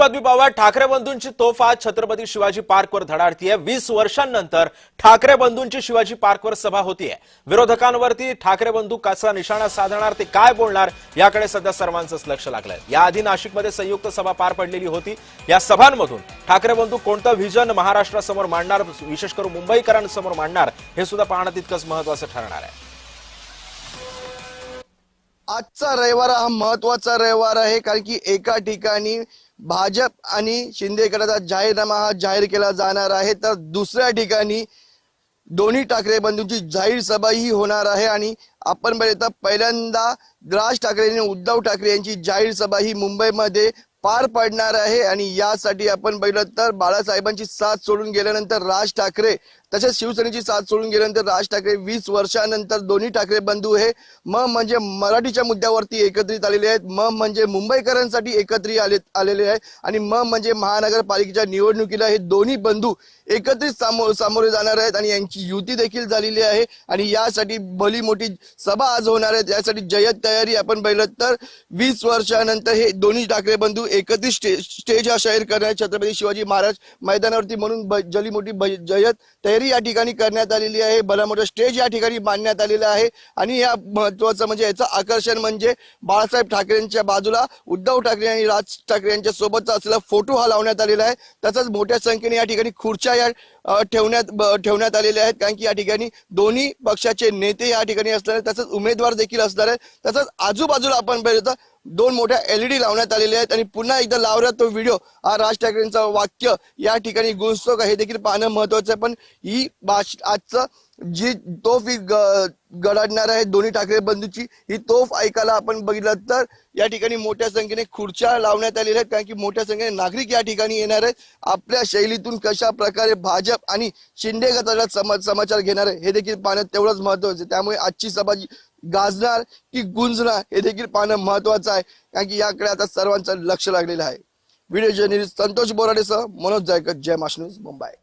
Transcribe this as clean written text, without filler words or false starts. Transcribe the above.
पदवी पावा ठाकरे बंधूंची तोफ आज छत्रपती शिवाजी पार्कवर धडाडतीये। 20 वर्षांनंतर ठाकरे बंधूंची शिवाजी पार्कवर सभा होतीये। विरोधकांवरती ठाकरे बंधू कसा निशाणा साधणार, ते काय बोलणार, याकडे सध्या सर्वांचंच लक्ष लागलंय। याआधी नाशिकमध्ये संयुक्त सभा पार पडलेली होती। या सभांमधून ठाकरे बंधू कोणतं व्हिजन महाराष्ट्रासमोर मांडणार, विशेष करून मुंबईकरांसमोर मांडणार, हे सुद्धा पाहणं तितकंच महत्त्वाचं ठरणार आहे। आजचा रविवार हा महत्वाचा रविवार आहे, कारण की एका ठिकाणी भाजप आणि शिंदे गटाचा जाहीरनामा हा जाहीर केला जाणार आहे, तर दुसऱ्या ठिकाणी दोन्ही ठाकरे बंधूंची जाहीर सभा ही होणार आहे। आणि आपण बघितलं पहिल्यांदा राज ठाकरे आणि उद्धव ठाकरे यांची जाहीर सभा ही मुंबईमध्ये पार पडणार आहे। आणि यासाठी आपण बघितलं तर बाळासाहेबांची साथ सोडून गेल्यानंतर राज ठाकरे, तसेच शिवसेनेची साथ सोडून गेल्यानंतर राज ठाकरे 20 वर्षानंतर दोन्ही ठाकरे बंधू हे म्हणजे मराठीच्या मुद्द्यावरती एकत्रित आलेले आहेत, म्हणजे मुंबईकरांसाठी एकत्रित आलेले आहेत, आणि म्हणजे महानगरपालिकेच्या निवडणुकीला हे दोन्ही बंधू एकत्रित सामोरे जाणार आहेत आणि यांची युती देखील झालेली आहे। आणि यासाठी भली मोठी सभा आज होणार आहे। यासाठी जय्यत तयारी आपण बघितलं तर 20 वर्षानंतर हे दोन्ही ठाकरे बंधू एकत्रित स्टेज हा जाहीर करण्यात छत्रपती शिवाजी महाराज मैदानावरती म्हणून जली मोठी जय्यत तयारी या ठिकाणी करण्यात आलेली आहे। भला मोठा स्टेज या ठिकाणी बांधण्यात आलेला आहे। आणि या महत्वाचं म्हणजे याचं आकर्षण म्हणजे बाळासाहेब ठाकरेंच्या बाजूला उद्धव ठाकरे आणि राज ठाकरे यांच्या सोबतचा असलेला फोटो हा लावण्यात आलेला आहे। तसंच मोठ्या संख्येने या ठिकाणी खुर्च्या ठेवण्यात आलेल्या आहेत, कारण की या ठिकाणी दोन्ही पक्षाचे नेते या ठिकाणी असणार आहेत, तसंच उमेदवार देखील असणार आहेत। तसंच आजूबाजूला आपण बघितलं दोन मोठ्या LED लावण्यात आलेल्या आहेत। आणि पुन्हा एकदा लावण्यात तो व्हिडिओ हा राज ठाकरेंचा वाक्य या ठिकाणी गुंजतो का हे देखील पाहणं महत्वाचं आहे। पण ही आजचं जी तोफ गडाडणार आहे दोन्ही ठाकरे बंधूची, ही तोफ ऐकायला आपण बघितलं तर या ठिकाणी मोठ्या संख्येने खुर्च्या लावण्यात आलेल्या आहेत, कारण की मोठ्या संख्येने नागरिक या ठिकाणी येणार आहेत। आपल्या शैलीतून कशा प्रकारे भाजप आणि शिंदे गटाचा समाचार घेणार आहे हे देखील पाहणं तेवढंच महत्वाचं आहे। त्यामुळे आजची सभा गाजणार की गुंजणार हे देखील पाहणं महत्वाचं आहे, कारण की याकडे आता सर्वांचं लक्ष लागलेलं आहे। व्हिडिओ जर्नलिस्ट संतोष बोराडेसह मनोज जायकर, जय महाराष्ट्र न्यूज, मुंबई।